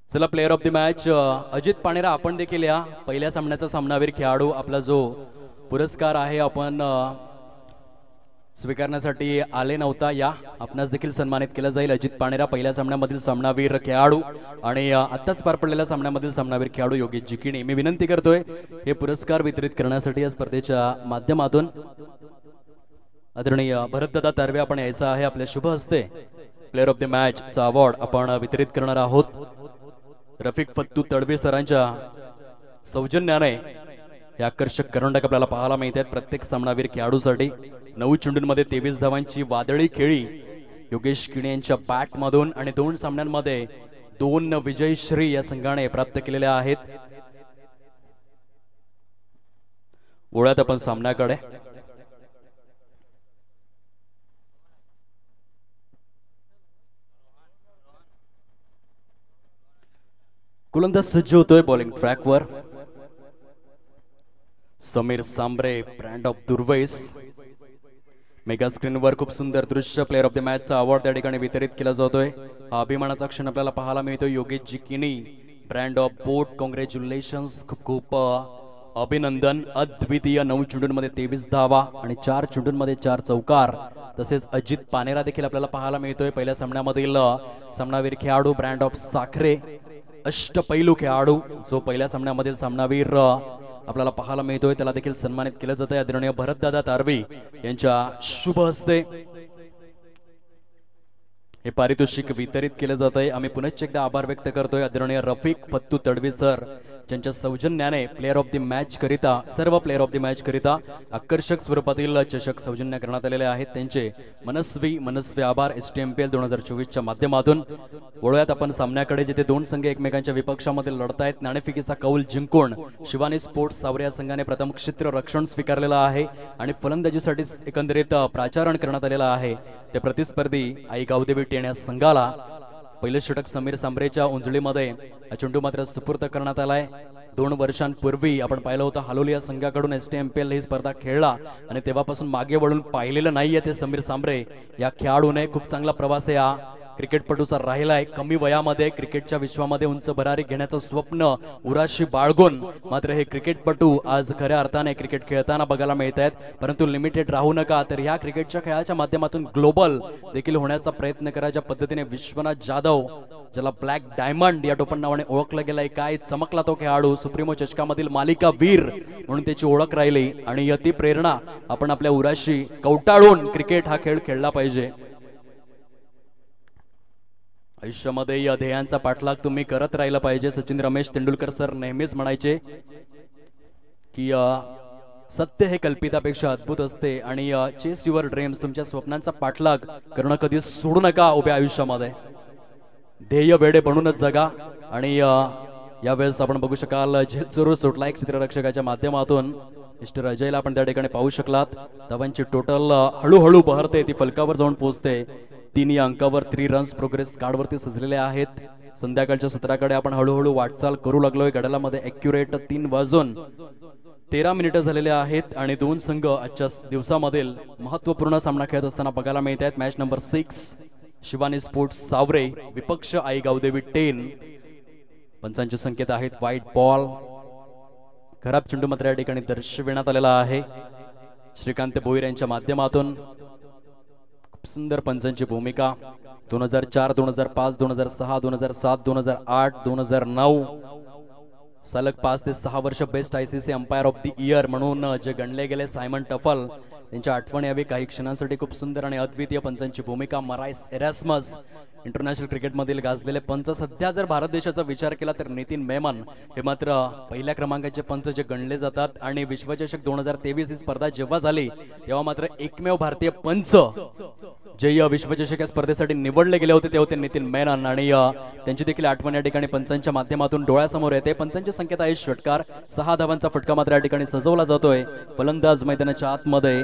चला player of the match Ajit Panera आपण देखील या पहिल्या सामन्याचा सामनावीर खेळाडू आपला जो पुरस्कार आहे आपण स्वीकारण्यासाठी आले नव्हता या आपणास देखील सन्मानित केलं जाईल। अजित पाणेरा पहिल्या सामन्यामधील सामनावीर खेळाडू आणि आत्ताच पार पडलेल्या सामन्यामधील सामनावीर खेळाडू योगेश जिकिणी। मी विनंती करतोय हे पुरस्कार वितरित करण्यासाठी या स्पर्धेच्या माध्यमातून आदरणीय भरतदादा तारवे आपण यायचा आहे। आपल्या शुभ हस्ते प्लेयर ऑफ द मॅच चा अवॉर्ड आपण वितरित करणार आहोत। रफिक फत्तू तडवी सरांच्या सौजन्याने हे आकर्षक करंडक आपल्याला पाहायला मिळत आहेत प्रत्येक सामनावीर खेळाडूसाठी। 9 चेंडूंमध्ये 23 धावांची वादळी खेळी योगेश किणी यांच्या बॅट मधून आणि 2 सामन्यांमध्ये 2 विजयश्री या संघाने प्राप्त केलेल्या आहेत। वळूयात आपण सामन्याकडे। गोलंदाज सज्ज होतोय बॉलिंग ट्रॅकवर। Sameer Sambare brand of Durves. Mega स्क्रीनवर खूप सुंदर दृश्य प्लेयर ऑफ द मॅचचा अवॉर्ड त्या ठिकाणी वितरित केला जातोय। हा अभिमानाचा क्षण आपल्याला पाहायला मिळतोय। Yogesh Jikini brand of Bot congratulations, खूप खूप अभिनंदन। अद्वितीय 9 चेंडूंमध्ये 23 धावा आणि 4 चेंडूंमध्ये 4 चौकार। तसेच अजित पाणेरा देखील आपल्याला पाहायला मिळतोय पहिल्या सामन्यामधील सामनावीर खेळाडू ब्रँड ऑफ साखरे, अष्टपैलू खेळाडू जो पहिल्या सामन्यामधील सामनावीर आपल्याला पाहायला मिळतोय त्याला देखील सन्मानित केलं जातंय आदरणीय भरतदादा तारवी यांच्या शुभ हस्ते हे पारितोषिक वितरित केलं जातंय। आम्ही पुनश्च एकदा आभार व्यक्त करतोय आदरणीय रफिक फत्तू तडवी सर ज्यांच्या सौजन्याने प्लेयर ऑफ द मॅच करिता सर्व प्लेयर ऑफ द मॅच करिता आकर्षक स्वरूपातील चषक सौजन्य करण्यात आलेले आहेत। त्यांचे मनस्वी आभार STMPL 2024 च्या माध्यमातून। वळूयात आपण सामन्याकडे जिथे 2 संघ एकमेकांच्या विपक्षामध्ये लढतायत। नाणेफेकीचा कौल जिंकून शिवानी स्पोर्ट्स सावरे या संघाने प्रथम क्षेत्ररक्षण स्वीकारलेलं आहे आणि फलंदाजीसाठी एकंदरीत प्राचारण करण्यात आलेला आहे। ते प्रतिस्पर्धी आई गावदेवी टेन या संघाला पहिले षटक समीर सांबरेच्या उंजळीमध्ये चेंडू मात्र सुपूर्द करण्यात आलाय। 2 वर्षांपूर्वी आपण पाहिलं होतं हालोली या संघाकडून STMPL ही स्पर्धा खेळला आणि तेव्हापासून मागे वळून पाहिलेलं नाहीये ते समीर सांबरे या खेळाडूने। खूप चांगला प्रवास या क्रिकेटपटूचा राहिलाय। कमी वयामध्ये क्रिकेटच्या विश्वामध्ये उंच भरारी घेण्याचं स्वप्न उराशी बाळगून मात्र हे क्रिकेटपटू आज खऱ्या अर्थाने क्रिकेट खेळताना बघायला मिळत आहेत। परंतु लिमिटेड राहू नका, तर ह्या क्रिकेटच्या खेळाच्या माध्यमातून ग्लोबल देखील होण्याचा प्रयत्न करा। ज्या पद्धतीने विश्वनाथ जाधव ज्याला ब्लॅक डायमंड या टोपण नावाने ओळखलं गेलंय, काय चमकला तो खेळाडू। सुप्रीमो चषकामधील मालिका वीर म्हणून त्याची ओळख राहिली आणि यती प्रेरणा आपण आपल्या उराशी कवटाळून क्रिकेट हा खेळ खेळला पाहिजे। आयुष्यामध्ये या ध्येयांचा पाठलाग तुम्ही करत राहिला पाहिजे। सचिन रमेश तेंडुलकर सर नेहमीच म्हणायचे की सत्य हे कल्पितापेक्षा अद्भुत असते आणि चेस युअर ड्रीम्स, तुमच्या स्वप्नांचा पाठलाग करणं कधी सोडू नका। उभ्या आयुष्यामध्ये ध्येय वेडे बनूनच जगा। आणि यावेळेस आपण बघू शकाल झेल सुटला एक क्षेत्ररक्षकाच्या माध्यमातून मिस्टर अजयला आपण त्या ठिकाणी पाहू शकलात। धावांची टोटल हळूहळू बहरते, ती फलकावर जाऊन पोहोचते। 3 या अंकावर 3 रन्स प्रोग्रेस कार्डवरती सजलेले आहेत। संध्याकाळच्या सत्राकडे आपण हळूहळू वाटचाल करू लागलोय। घड्याळामध्ये ॲक्युरेट 3 वाजून 13 मिनिटं झालेले आहेत आणि 2 संघ आजच्या दिवसामधील महत्त्वपूर्ण सामना खेळत असताना बघायला मिळत आहेत। मॅच नंबर 6 शिवानी स्पोर्ट्स सावरे विपक्ष आई गावदेवी 10। पंचांचे संकेत आहेत व्हाईट बॉल। खराब चेंडू मात्र या ठिकाणी दर्शविण्यात आलेला आहे श्रीकांत भोईर यांच्या माध्यमातून। सुंदर पंचांची भूमिका 2004, 2005, 2006, 2007, 2008, 2009 सलग 5 ते 6 वर्ष best ICC umpire of the year म्हणून जे गणले गेले सायमन टफल यांच्या आठवण यावी काही क्षणांसाठी। खूप सुंदर आणि अद्वितीय पंचांची भूमिका। मराईस एरास्मस इंटरनॅशनल क्रिकेटमधील गाजलेले पंच। सध्या जर भारत देशाचा विचार केला तर नितीन मेमन हे मात्र पहिल्या क्रमांकाचे पंच जे गणले जातात आणि विश्वचषक 2023 ही स्पर्धा जेव्हा झाली तेव्हा मात्र एकमेव भारतीय पंच जे विश्वचषक या स्पर्धेसाठी निवडले गेले होते ते होते नितीन मेनन आणि त्यांची देखील आठवण या ठिकाणी पंचांच्या माध्यमातून डोळ्यासमोर येते। पंचांचे संकेत आहे षटकार। 6 धावांचा फटका मात्र या ठिकाणी सजवला जातोय। फलंदाज मैदानाच्या आतमध्ये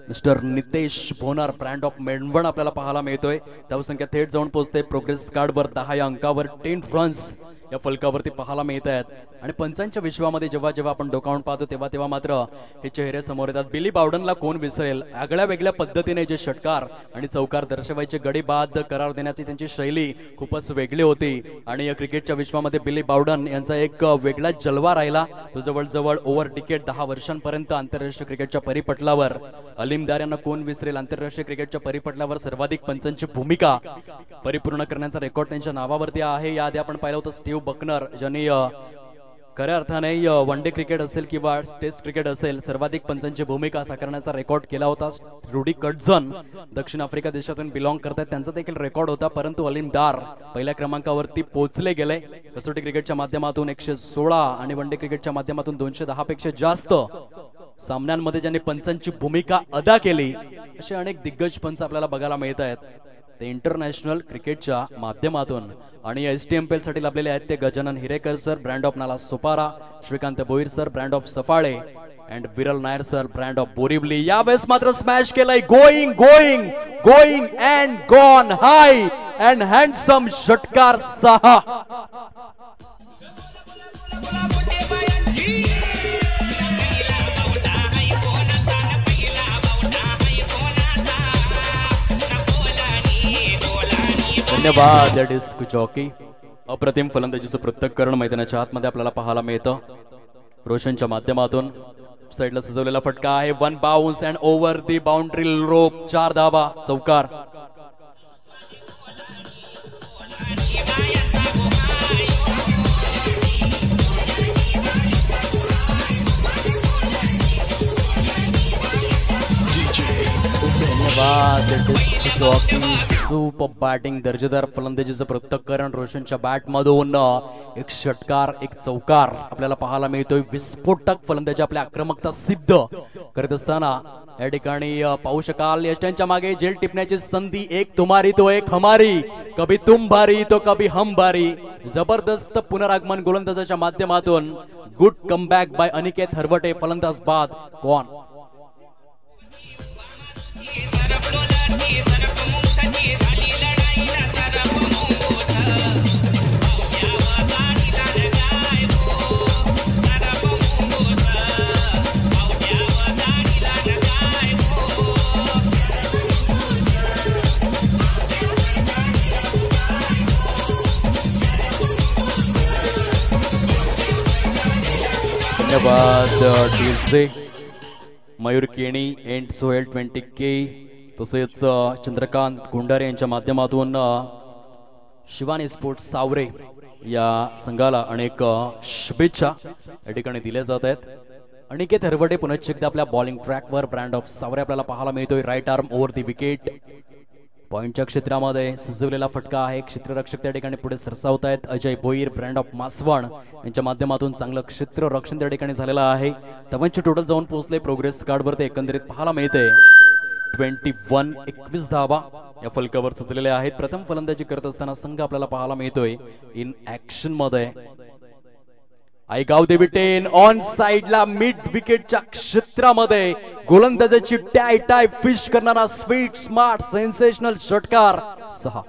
mister Nitesh भोनार brand of Mendhavan आपल्याला पाहायला मिळतोय। धावसंख्या थेट जाऊन पोहोचते प्रोग्रेस कार्डवर 10 या अंकावर 10 रन्स या फलकावरती पाहायला मिळत आहेत आणि पंचांच्या विश्वामध्ये जेव्हा जेव्हा आपण डोकावून पाहतो तेव्हा मात्र हे चेहरे समोर येतात. बिली बावडनला कोण विसरेल. आगळ्या वेगळ्या पद्धतीने जे षटकार आणि चौकार दर्शवायचे, गडी बाद करार देण्याची त्यांची शैली खूपच वेगळी होती आणि या क्रिकेटच्या विश्वामध्ये बिली बावडन यांचा एक वेगळा जलवा राहिला. तो जवळजवळ ओव्हर डिकेड 10 वर्षांपर्यंत आंतरराष्ट्रीय क्रिकेटच्या परिपटलावर. अलीम दार यांना कोण विसरेल. आंतरराष्ट्रीय क्रिकेटच्या परिपटलावर सर्वाधिक पंचांची भूमिका परिपूर्ण करण्याचा रेकॉर्ड त्यांच्या नावावरती आहे. याआधी आपण पाहिलं होतं स्टीव्ह बकनर ज्यांनी खऱ्या अर्थाने वन डे क्रिकेट असेल किंवा टेस्ट क्रिकेट असेल सर्वाधिक पंचांची भूमिका साकारण्याचा रेकॉर्ड केला होता. रुडी कटझन दक्षिण आफ्रिका देशातून बिलॉंग करतात, त्यांचा देखील रेकॉर्ड होता. परंतु अलीम दार पहिल्या क्रमांकावरती पोहोचले गेले. कसोटी क्रिकेटच्या माध्यमातून 116 आणि वन डे क्रिकेटच्या माध्यमातून 210 पेक्षा जास्त सामन्यांमध्ये ज्यांनी पंचांची भूमिका अदा केली असे अनेक दिग्गज पंच आपल्याला बघायला मिळत आहेत ते इंटरनॅशनल क्रिकेटच्या माध्यमातून. आणि STMPL साठी लाभलेले आहेत ते Gajanan Hirekar sir, brand of Nalasopara, Shrikant Boir sir, brand of Safale and Viral Nair sir, brand of Borivali. यावेळेस मात्र स्मॅश केलाय. Going going going and gone high and handsome षटकार 6. धन्यवाद डिस्क जॉकी. अप्रतिम फलंदाजीचं पृथक्करण मैदानाच्या आतमध्ये आपल्याला पाहायला मिळतं. रोशनच्या माध्यमातून साईडला सजवलेला फटका आहे. 1 bounce and over the boundary रोप. 4 धावा, चौकार. धन्यवाद डिस्क जॉकी. सुपर बॅटिंग, दर्जेदार फलंदाजीचं पृथक्करण रोशनच्या बॅट मधून. एक षटकार, एक चौकार आपल्याला पाहायला मिळतोय. विस्फोटक फलंदाजी आपल्या आक्रमकता सिद्ध करत असताना या ठिकाणी पाहू शकाल यष्टांच्या मागे झेल टिपण्याची संधी. एक तुम्हारी तो एक हमारी, कभी तुम भारी तो कभी हम भारी. जबरदस्त पुनरागमन गोलंदाजाच्या माध्यमातून. Good comeback by Aniket Harvate. फलंदाज बाद कौन. धन्यवाद DJ. Mayur Keni and Sohel 20K तसेच चंद्रकांत गुंडारे यांच्या माध्यमातून शिवानी स्पोर्ट्स सावरे या संघाला अनेक शुभेच्छा या ठिकाणी दिल्या जात आहेत. अनिकेत हरवटे पुन्हा एकदा आपल्या बॉलिंग ट्रॅकवर. ब्रँड ऑफ सावरे आपल्याला पाहायला मिळतोय. Right arm over the wicket. पॉइंटच्या क्षेत्रामध्ये सजवलेला फटका आहे. क्षेत्ररक्षक त्या ठिकाणी पुढे सरसावत आहेत. अजय भोईर, ब्रँड ऑफ मासवण यांच्या माध्यमातून चांगलं क्षेत्ररक्षण त्या ठिकाणी झालेलं आहे. धावांची टोटल जाऊन पोहोचले प्रोग्रेस कार्डवरती एकंदरीत पाहायला मिळते 21 धावा या फलकावर सजलेल्या आहेत. प्रथम फलंदाजी करत असताना संघ आपल्याला पाहायला मिळतोय इन ऍक्शन मध्ये. आयगाव देवीटेन ऑन साइडला मिड विकेटच्या क्षेत्रामध्ये गोलंदाजाची टाय टाय फिश करणारा स्वीट स्मार्ट सेन्सेशनल षटकार 6.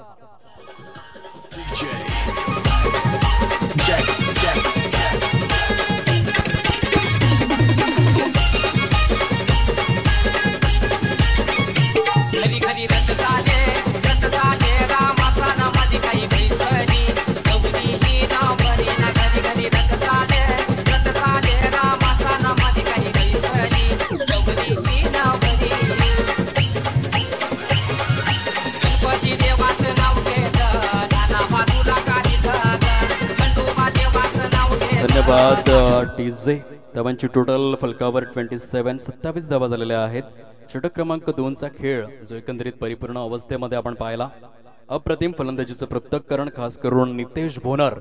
धन्यवाद डीजे. धावांची टोटल फलकावर 27 धावा झालेल्या आहेत. षटक क्रमांक 2चा खेळ जो एकंदरीत परिपूर्ण अवस्थेमध्ये आपण पाहिला. अप्रतिम फलंदाजीचं पृथक्करण खास करून नितेश भोनर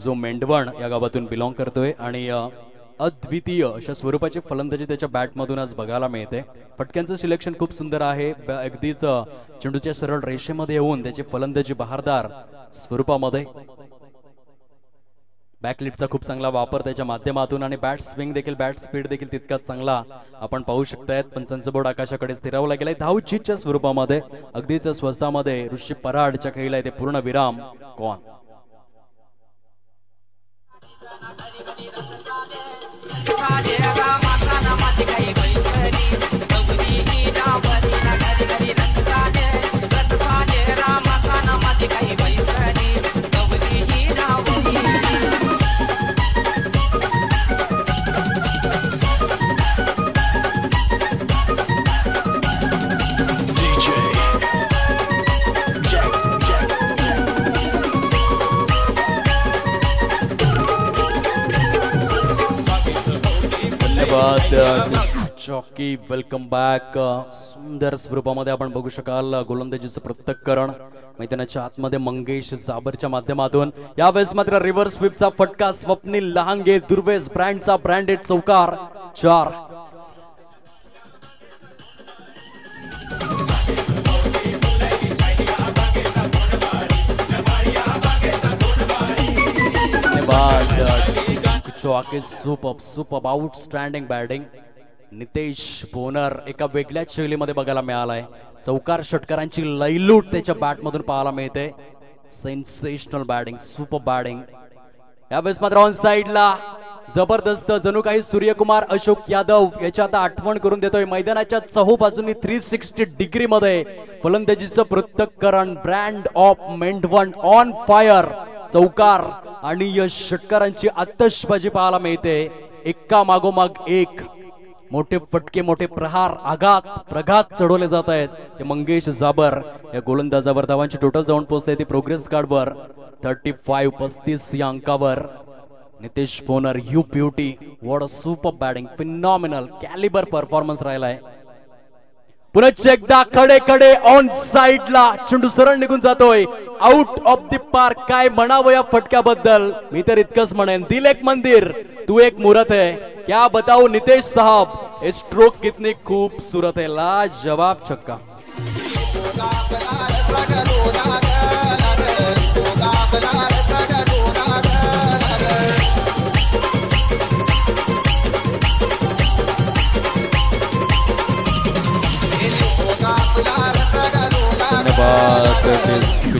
जो मेंढवण या गावातून बिलॉंग करतोय आणि अद्वितीय अशा स्वरूपाची फलंदाजी त्याच्या बॅटमधून आज बघायला मिळते. फटक्यांचं सिलेक्शन खूप सुंदर आहे. अगदीच चेंडूच्या सरळ रेषेमध्ये येऊन त्याची फलंदाजी बहारदार स्वरूपामध्ये. बॅकलिटचा खूप चांगला वापर त्याच्या माध्यमातून आणि बॅट स्विंग देखील, बॅट स्पीड देखील तितकाच चांगला आपण पाहू शकतायत. पंचांचं बोर्ड आकाशाकडे स्थिरावला गेलाय. धावचीच्या स्वरूपामध्ये अगदीच स्वस्तामध्ये ऋषी पराडच्या खेळीला ते पूर्ण विराम कौन. चॉकी वेलकम बॅक. सुंदर स्वरूपामध्ये आपण बघू शकाल गोलंदाजीचं पृथक्करण मैदानाच्या आतमध्ये मंगेश जाबरच्या माध्यमातून. यावेळेस मात्र रिव्हर्स स्वीपचा फटका स्वप्नील लहांगे दुर्वेस ब्रँडचा ब्रँडेड चौकार 4. सुपर आउटस्टँडिंग बॅटिंग नितेश बोनर एका वेगळ्याच शैलीमध्ये बघायला मिळालाय. चौकार षटकारांची लयलूट त्याच्या बॅटमधून पाहायला मिळते. Sensational batting, super batting. यावेळेस मात्र ऑन साइडला जबरदस्त जणू काही सूर्यकुमार अशोक यादव याच्या आता आठवण करून देतोय. मैदानाच्या चहूबाजूंनी 360 डिग्री मध्ये फलंदाजीचं पृथक्करण. Brand of Mendhavan on fire. चौकार आणि षटकारांची आतषबाजी पाहायला मिळते. एका मागोमाग एक मोठे फटके, मोठे प्रहार, आघात प्रघात चढवले जात आहेत. ते मंगेश जाबर या गोलंदाजावर धावांची टोटल जाऊन पोहोचले ती प्रोग्रेस कार्डवर 35 या अंकावर. Nitesh Bonar you beauty, what a super batting, phenomenal calibre performance राहिलाय. पुन्हा एकदा कडे कडे ऑन साइडला चेंडू सरळ निघून जातोय. Out of the park. काय म्हणावं या फटक्याबद्दल? मी तर इतकंच म्हणेन, दिल एक मंदिर तू एक मूर्त है. क्या बताओ नितेश साहब, ये स्ट्रोक कितनी खूबसूरत है. लाजवाब छक्का.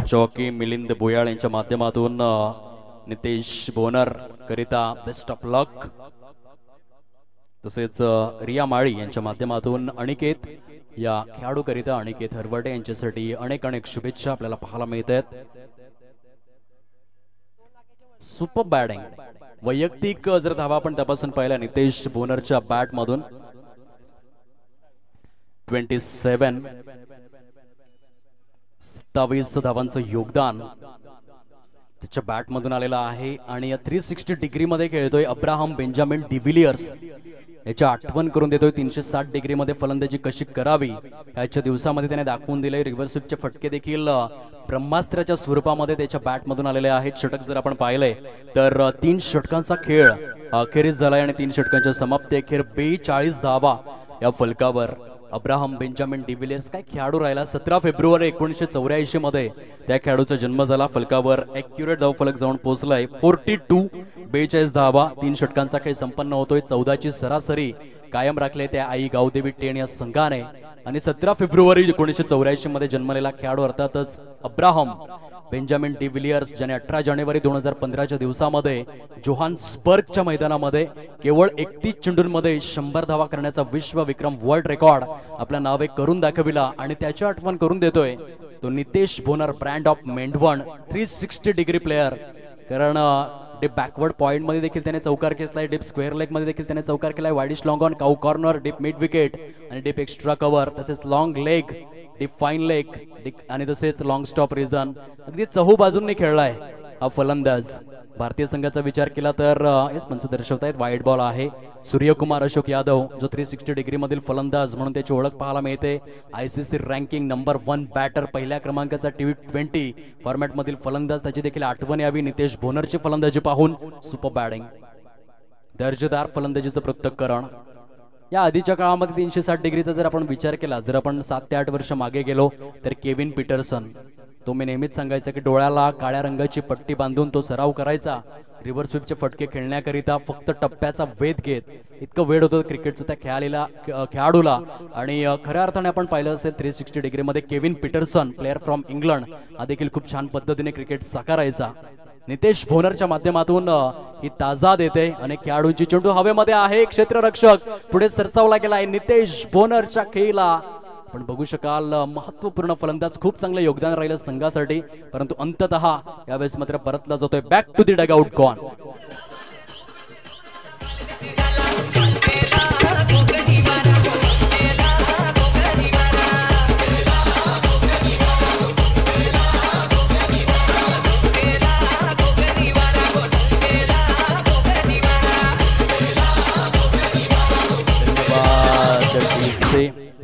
चौकी मिलिंद भुयाळ यांच्या माध्यमातून नितेश बोनर करिता बेस्ट ऑफ लक. तसेच रिया माळी यांच्या माध्यमातून अनिकेत या खेळाडू करिता अनिकेत हरवटे यांच्यासाठी अनेक अनेक शुभेच्छा आपल्याला पाहायला मिळत आहेत. Super batting. वैयक्तिक जर धावा आपण तपासून पाहिला नितेश बोनरच्या बॅट मधून 27 धावांचं योगदान त्याच्या बॅट मधून आलेलं आहे. आणि या 360 डिग्री मध्ये खेळतोय अब्राहम बेंजामिन डिव्हिलियर्स याची आठवण करून देतोय. 360 डिग्री मध्ये फलंदाजी कशी करावी याच्या दिवसामध्ये त्याने दाखवून दिले. रिव्हर्स स्वीपचे फटके देखील ब्रह्मास्त्राच्या स्वरूपामध्ये त्याच्या बॅट मधून आलेले आहेत. षटक जर आपण पाहिले तर 3 षटकांचा खेळ अखेरीस झालाय आणि 3 षटकांच्या समाप्ती अखेर 42 धावा या फलकावर. अब्राहम बेंजामिन डिव्हिलियर्स काय खेळाडू राहिला. 17 फेब्रुवारी 1984 मध्ये त्या खेळाडूचा जन्म झाला. फलकावर ॲक्युरेट धावफलक जाऊन पोहोचलाय 42 धावा. 3 षटकांचा खेळ संपन्न होतोय. 14ची सरासरी कायम राखले त्या आई गावदेवी टेन या संघाने. आणि 17 फेब्रुवारी 1984 मध्ये जन्मलेला खेळाडू अर्थातच अब्राहम बेंजामिन डिव्हिलियर्स, ज्याने 18 जानेवारी 2015च्या दिवसामध्ये जोहान्सबर्गच्या मैदानामध्ये केवळ 31 चेंडूंमध्ये 100 धावा करण्याचा विश्व विक्रम वर्ल्ड रेकॉर्ड आपल्या नावे करून दाखविला. आणि त्याची आठवण करून देतोय तो Nitesh Bonar, brand of Mendhavan, 360 degree player. कारण डिप बॅकवर्ड पॉइंट मध्ये देखील त्याने चौकार केलाय. डिप स्क्वेअर लेग मध्ये देखील त्याने चौकार केलाय. Widish long on cow corner, deep mid wicket आणि डिप एक्स्ट्रा कव्हर, तसेच long leg, deep fine leg आणि तसेच लॉंग स्टॉप रिझन. अगदी चहू बाजूंनी खेळलाय हा फलंदाज. भारतीय संघाचा विचार केला तर हेच पंच दर्शवतायत वाईट बॉल आहे. सूर्यकुमार अशोक यादव जो 360 डिग्री मधील फलंदाज म्हणून त्याची ओळख पाहायला मिळते. ICC रँकिंग नंबर 1 बॅटर, पहिल्या क्रमांकाचा T20 फॉर्मॅट मधील फलंदाज. त्याची देखील आठवण यावी नितेश बोनरची फलंदाजी पाहून. सुपर बॅटिंग, दर्जेदार फलंदाजीचं पृथक्करण. या आधीच्या काळामध्ये 360 डिग्रीचा जर आपण विचार केला, जर आपण 7 ते 8 वर्ष मागे गेलो तर केविन पीटरसन, तो मी नेहमीच सांगायचा की डोळ्याला काळ्या रंगाची पट्टी बांधून तो सराव करायचा रिव्हर्स स्वीपचे फटके खेळण्याकरिता. फक्त टप्प्याचा वेध घेत इतकं वेळ होतं क्रिकेटचं त्या खेळाडूला. आणि खऱ्या अर्थाने आपण पाहिलं असेल 360 डिग्री मध्ये Kevin Pietersen, player from England, हा देखील खूप छान पद्धतीने क्रिकेट साकारायचा. नितेश भोनरच्या माध्यमातून ही ताजा देते. अनेक खेळाडूंची चेंडू हवेमध्ये आहे. क्षेत्ररक्षक पुढे सरसावला गेलाय नितेश भोनरच्या खेळीला. पण बघू शकाल महत्वपूर्ण फलंदाज, खूप चांगलं योगदान राहिलं संघासाठी, परंतु अंततः यावेळेस मात्र परतला जातोय back to the dugout gone.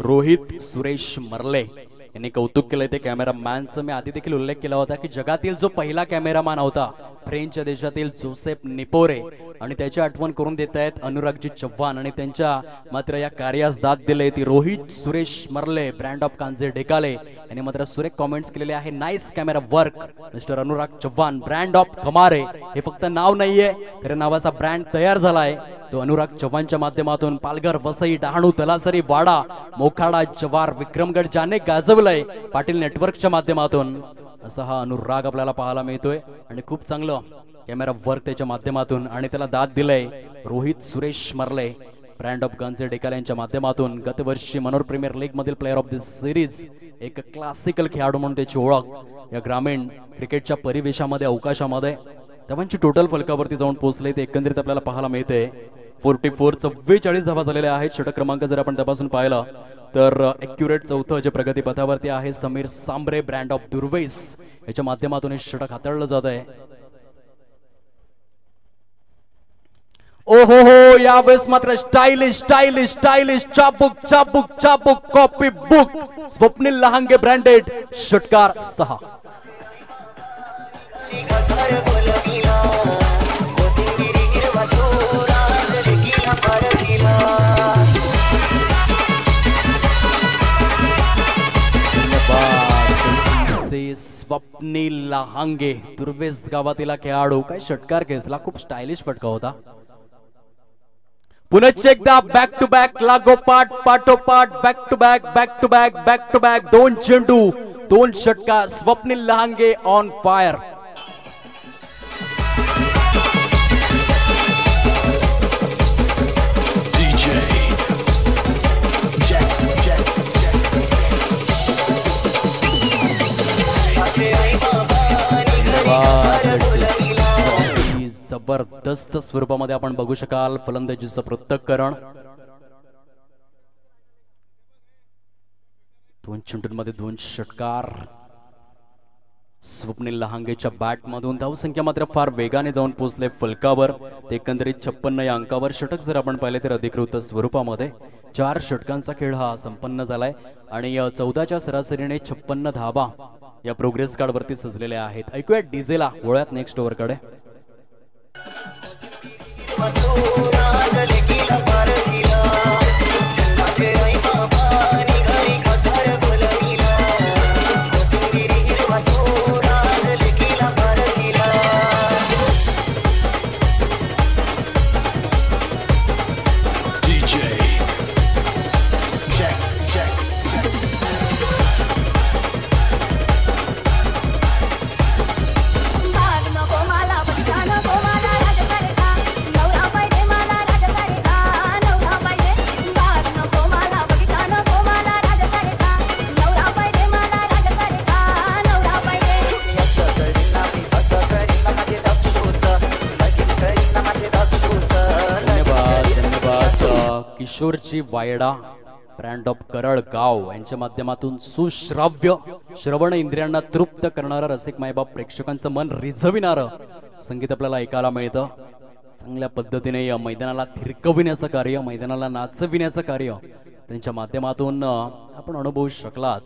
Rohit Suresh Marle यांनी कौतुक केलंय ते कॅमेरामॅनचं. मी आधी देखील उल्लेख केला होता की जगातील जो पहिला कॅमेरामॅन होता फ्रेंच देशातील जोसेफ निपोरे, आणि त्याची आठवण करून देत आहेत अनुरागजी चव्हाण, आणि त्यांच्या मात्र या कार्यास दाद दिले ती रोहित सुरेश मरले ब्रँड ऑफ कांजे ढेकाले यांनी मात्र सुरेख कॉमेंट्स केलेले आहे. Nice camera work mister Anurag Chavan. Brand of Kamare हे फक्त नाव नाहीये, तर नावाचा ब्रँड तयार झालाय तो अनुराग चव्हाणच्या माध्यमातून. पालघर, वसई, डहाणू, तलासरी, वाडा, मोखाडा, जवार, विक्रमगड ज्याने गाजवलंय पाटील नेटवर्कच्या माध्यमातून, असा हा अनुराग आपल्याला पाहायला मिळतोय. आणि खूप चांगलं कॅमेरा वर्क त्याच्या माध्यमातून, आणि त्याला दाद दिलंय रोहित सुरेश मरले ब्रँड ऑफ कांजे ढेकाले यांच्या माध्यमातून. गतवर्षी मनोर प्रीमियर लीग मधील प्लेअर ऑफ दिस सिरीज, एक क्लासिकल खेळाडू म्हणून त्याची ओळख या ग्रामीण क्रिकेटच्या परिवेशामध्ये अवकाशामध्ये धावांची टोटल फलकावरती जाऊन पोहोचले ते एकंदरीत आपल्याला पाहायला मिळते. 44 धावा झालेल्या आहेत. षटक क्रमांक जर आपण तपासून पाहिला तर ॲक्युरेट चौथं जे प्रगती पथावरती आहे समीर सांबरे ब्रँड ऑफ दुर्वेस याच्या माध्यमातून हे षटक हाताळलं जात आहे. ओ हो हो, यावेळेस मात्र स्टाइलिश स्टाइलिश स्टाइलिश चाबुक चाबुक चाबुक copy book Swapnil Lahange branded षटकार 6. स्वप्नील लहांगे दुर्वेस गावातील खेळाडू, काय षटकार खेचला, खूप स्टायलिश फटका होता. पुनश्च एकदा बॅक टू बॅक लागोपाठ पाठोपाठ back to back back to back back to back 2 चेंडू 2 षटकार. Swapnil Lahange on fire. जबरदस्त स्वरूपामध्ये आपण बघू शकाल फलंदाजीचं पृथक्करण. 2 चेंडूंमध्ये 2 षटकार. स्वप्नील लहांगेच्या बॅट मधून धावसंख्या मात्र फार वेगाने जाऊन पोहोचले फलकावर. ते एकंदरीत 56 या अंकावर. षटक जर आपण पाहिले तर अधिकृत स्वरूपामध्ये 4 षटकांचा खेळ हा संपन्न झालाय आणि 14च्या सरासरीने 56 धावा या प्रोग्रेस कार्ड वरती सजलेल्या आहेत. ऐकूया डीजेला, वळूयात नेक्स्ट ओव्हरकडे. किशोरची वायडा ब्रँड ऑफ करळगाव यांच्या माध्यमातून सुश्राव्य श्रवण इंद्रियांना तृप्त करणारं, रसिक मायबाप प्रेक्षकांचं मन रिझविणारं संगीत आपल्याला ऐकायला मिळतं. चांगल्या पद्धतीने या मैदानाला थिरकविण्याचं कार्य, मैदानाला नाचविण्याचं कार्य त्यांच्या माध्यमातून आपण अनुभवू शकलात.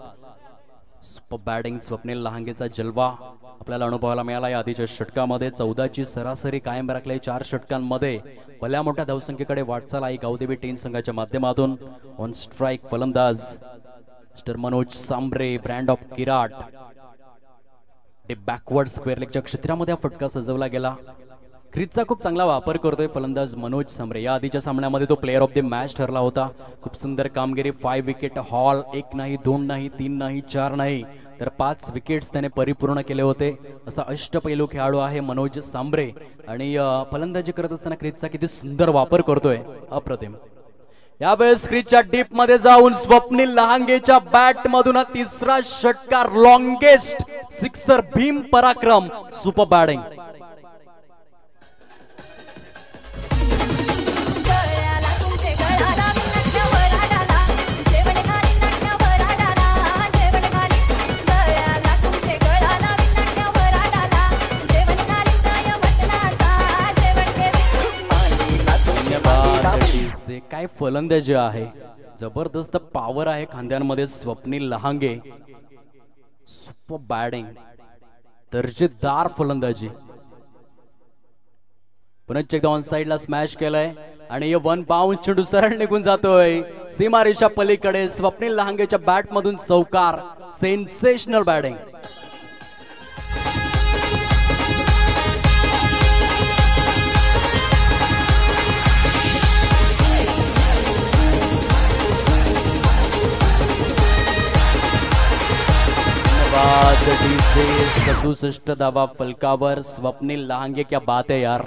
सुपर बॅटिंग स्वप्नील लहांगेचा जलवा आपल्याला अनुभवायला मिळाला. या आधीच्या षटकामध्ये 14ची सरासरी कायम राखली. 4 षटकांमध्ये भल्या मोठ्या धावसंख्येकडे वाटचाल आहे गावदेवी टीम संघाच्या माध्यमातून. ऑन स्ट्राईक फलंदाज mister Manoj Sambare brand of Kirat. Backward square लेगच्या क्षेत्रामध्ये हा फटका सजवला गेला. क्रीजचा खूप चांगला वापर करतोय फलंदाज मनोज सांबरे. या आधीच्या सामन्यामध्ये तो प्लेअर ऑफ द मॅच ठरला होता. खूप सुंदर कामगिरी. 5 विकेट हॉल, 1 नाही, 2 नाही, 3 नाही, 4 नाही, तर 5 विकेट्स त्याने परिपूर्ण केले होते. असा अष्टपैलू खेळाडू आहे मनोज सांबरे आणि फलंदाजी करत असताना क्रीजचा किती सुंदर वापर करतोय, अप्रतिम. यावेळेस क्रीजच्या डीप मध्ये जाऊन स्वप्नील लहांगेच्या बॅट मधून तिसरा षटकार, लॉंगेस्ट सिक्सर, भीम पराक्रम, सुपर बॅटिंग. काय फलंदाजी आहे, जबरदस्त पॉवर आहे खांद्यांमध्ये स्वप्नील लहांगे. सुपर बॅटिंग, दर्जेदार फलंदाजी. पुन्हा एकदा ऑन साइडला स्मॅश केलाय आणि 1 बाउन्स चेंडू सरळ निघून जातोय सीमारेषा पलीकडे. स्वप्नील लहांगेच्या बॅट मधून चौकार. Sensational batting. बाद 67 धावा फलकावर. स्वप्नील लहांगे, क्या बात है यार.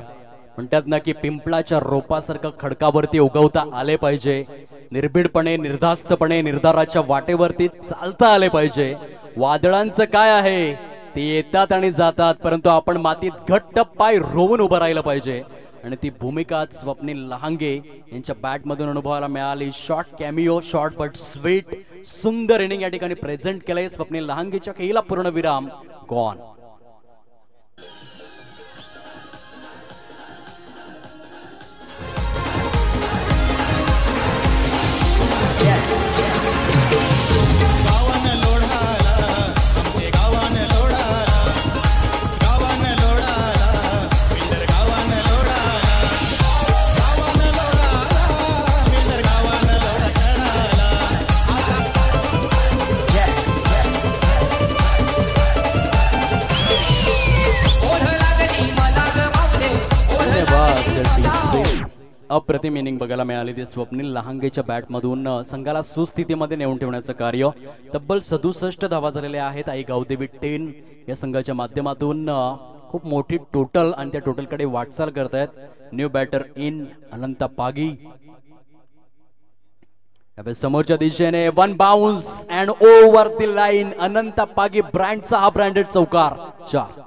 म्हणतात ना की पिंपळाच्या रोपासारखं खडकावरती उगवता आले पाहिजे. निर्भीडपणे, निर्धास्तपणे निर्धाराच्या वाटेवरती चालता आले पाहिजे. वादळांचं काय आहे, ते येतात आणि जातात, परंतु आपण मातीत घट्ट पाय रोवून उभं राहिलं पाहिजे. आणि ती भूमिका स्वप्नील लहांगे यांच्या बॅटमधून अनुभवायला मिळाली. Short cameo, short but sweet, सुंदर इनिंग या ठिकाणी प्रेझेंट केलंय. स्वप्नील लहांगेच्या खेळीला पूर्णविराम. गॉन. अप्रतिम इनिंग बघायला मिळाली. ते स्वप्नील लहांगेच्या बॅटमधून संघाला सुस्थितीमध्ये नेऊन ठेवण्याचं कार्य. तब्बल 67 धावा झालेल्या आहेत. आई गावदेवी 10 या संघाच्या माध्यमातून खूप मोठी टोटल आणि त्या टोटलकडे वाटचाल करतायत. न्यू बॅटर इन अनंता पागी. समोरच्या दिशेने 1 bounce and over the line. Ananta Pagi ब्रँडचा हा ब्रँडेड चौकार. 4.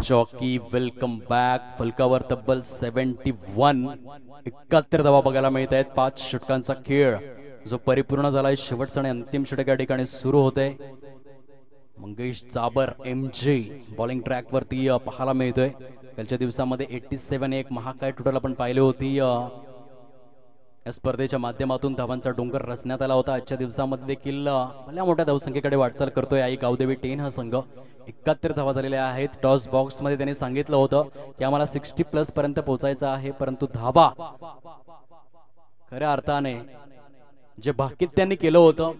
Jockey welcome back. फलकावर तब्बल 71 धावा बघायला मिळत आहेत. 5 षटकांचा खेळ जो परिपूर्ण झालाय. शेवटचा आणि अंतिम षटक या ठिकाणी सुरू होते. मंगेश जाबर MJ बॉलिंग ट्रॅक वरती पाहायला मिळतोय. कालच्या दिवसामध्ये 87 एक महाकाय टोटल आपण पाहिले होती. या स्पर्धेच्या माध्यमातून धावांचा डोंगर रचण्यात आला होता. आजच्या दिवसामध्ये देखील भल्या मोठ्या धावसंख्येकडे वाटचाल करतोय आई गावदेवी 10 हा संघ. 71 धावा झालेल्या आहेत. टॉस बॉक्स मध्ये त्यांनी सांगितलं होतं की आम्हाला 60+ पर्यंत पोहोचायचं आहे, परंतु धावा खऱ्या अर्थाने जे बाकीत त्यांनी केलं होतं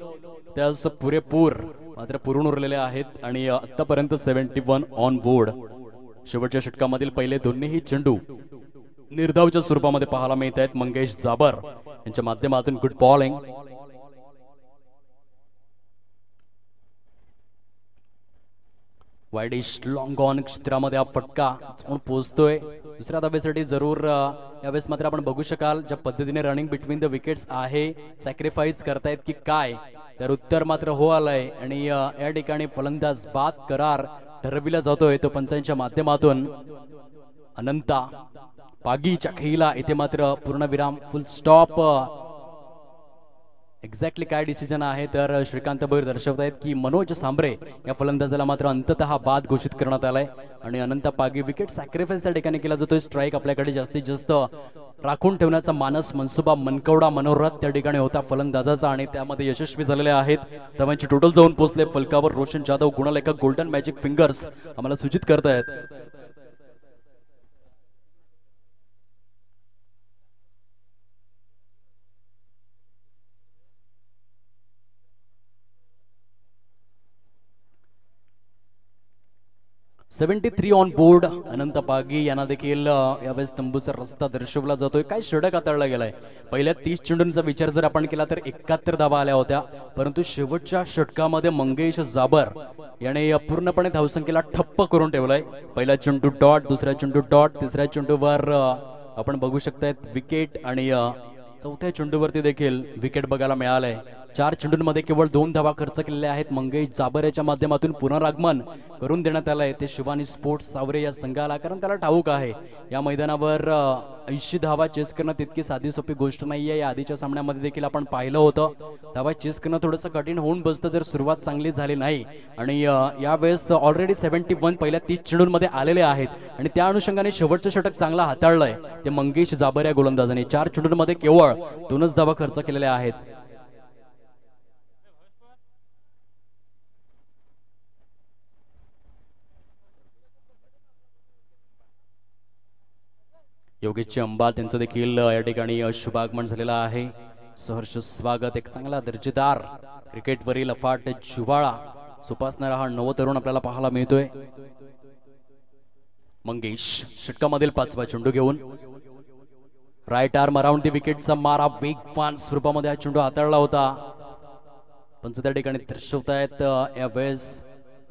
त्यास पुरेपूर मात्र पुरून उरलेले आहेत आणि आतापर्यंत 71 ऑन बोर्ड. शेवटच्या षटकामधील पहिले दोन्हीही चेंडू निर्धावच्या स्वरूपामध्ये पाहायला मिळत आहेत. मंगेश जाबर यांच्या माध्यमातून good bowling. Widish long on क्षेत्रामध्ये हा फटका पोहोचतोय. दुसऱ्या धावेसाठी जरूर यावेळेस मात्र आपण बघू शकाल ज्या पद्धतीने रनिंग बिटवीन द विकेट्स आहे, सॅक्रिफाईस करतायत की काय, तर उत्तर मात्र हो आलंय आणि या ठिकाणी फलंदाज बाद करार ठरविला जातोय तो पंचांच्या माध्यमातून. अनंता पागीच्या खेळीला इथे मात्र पूर्णविराम, फुल स्टॉप. एक्झॅक्टली काय डिसिजन आहे तर श्रीकांत भोईर दर्शवत आहेत की मनोज सांबरे या फलंदाजाला मात्र अंततः बाद घोषित करण्यात आलाय आणि अनंत पागी विकेट सॅक्रिफाईस त्या ठिकाणी केला जातोय. स्ट्राईक आपल्याकडे जास्तीत जास्त राखून ठेवण्याचा मानस मनसुबा मनकवडा मनोरथ त्या ठिकाणी होता फलंदाजाचा आणि त्यामध्ये यशस्वी झालेले आहेत. धावांची टोटल जाऊन पोहोचले फलकावर. रोशन जाधव गुणलेखक गोल्डन मॅजिक फिंगर्स आम्हाला सूचित करतायत. 73 ऑन बोर्ड. अनंत पागी यांना देखील यावेळेस तंबूचा रस्ता दर्शवला जातोय. काय षटक हाताळला गेलाय. पहिल्या 30 चेंडूंचा विचार जर आपण केला तर 71 धावा आल्या होत्या, परंतु शेवटच्या षटकामध्ये मंगेश जाबर याने पूर्णपणे धावसंख्येला ठप्प करून ठेवलाय. पहिला चेंडू डॉट, दुसरा चेंडू डॉट, तिसऱ्या चेंडूवर आपण बघू शकताय विकेट आणि चौथ्या चेंडूवरती देखील विकेट बघायला मिळालंय. 4 चेंडूंमध्ये केवळ 2 धावा खर्च केलेल्या आहेत. मंगेश जाबर याच्या माध्यमातून पुनरागमन करून देण्यात आलंय ते शिवानी स्पोर्ट्स सावरे या संघाला, कारण त्याला ठाऊक आहे या मैदानावर 80 धावा चेस करणं तितकी साधी सोपी गोष्ट नाहीये. या आधीच्या सामन्यामध्ये देखील आपण पाहिलं होतं धावा चेस करणं थोडंसं कठीण होऊन बसतं जर सुरुवात चांगली झाली नाही. आणि यावेळेस ऑलरेडी 71 पहिल्या 30 चेंडूंमध्ये आलेले आहेत आणि त्या अनुषंगाने शेवटचं षटक चांगला हाताळलंय ते मंगेश जाबर या गोलंदाजाने. 4 चेंडूंमध्ये केवळ 2च धावा खर्च केलेल्या आहेत. योगेश अंबा त्यांचं देखील या ठिकाणी शुभागमन झालेलं आहे. सहर्ष स्वागत. एक चांगला दर्जेदार क्रिकेटवरील अफाट जिव्हाळा जोपासणारा हा नवतरुण आपल्याला पाहायला मिळतोय. मंगेश षटकामधील 5वा चेंडू घेऊन राईट आर्म अराउंड दी विकेटचा मारा वेगवान स्वरूपामध्ये हा चेंडू हाताळला होता. पण त्या ठिकाणी दर्शवतायत यावेळेस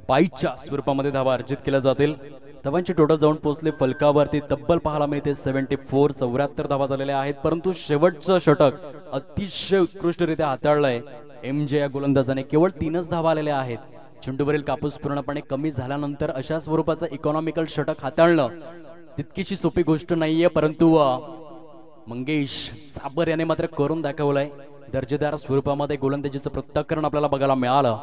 22च्या स्वरूपामध्ये धावा अर्जित केल्या जातील. धावांची टोटल जाऊन पोहोचले फलकावरती तब्बल पाहायला मिळते 74. 74 धावा झालेल्या आहेत, परंतु शेवटचं षटक अतिशय उत्कृष्टरित्या हाताळलंय MJ या गोलंदाजाने. केवळ 3च धावा आलेल्या आहेत. चेंडूवरील कापूस पूर्णपणे कमी झाल्यानंतर अशा स्वरूपाचं इकॉनॉमिकल षटक हाताळणं तितकीशी सोपी गोष्ट नाहीये, परंतु मंगेश जाबर याने मात्र करून दाखवलंय. दर्जेदार स्वरूपामध्ये गोलंदाजीचं प्रत्याकरण आपल्याला बघायला मिळालं.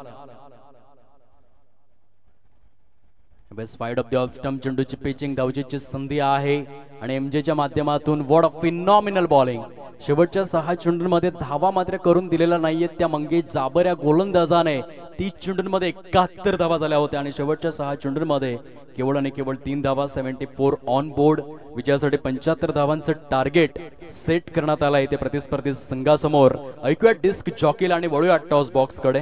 Best wide of the off stump चेंडूची पिचिंग धावचीची संधी आहे आणि MJच्या माध्यमातून व्हॉट अ फिनॉमिनल बॉलिंग. शेवटच्या 6 चेंडूंमध्ये धावा मात्र करून दिलेल्या नाहीयेत त्या मंगेश जाबर या गोलंदाजाने. 30 चेंडूंमध्ये 71 धावा झाल्या होत्या आणि शेवटच्या 6 चेंडूंमध्ये केवळ आणि केवळ 3 धावा. 74 ऑन बोर्ड. विजयासाठी 75 धावांचं टार्गेट सेट करण्यात आलंय ते प्रतिस्पर्धी संघासमोर. ऐकूया डिस्क जॉकीला आणि वळूया टॉस बॉक्स कडे.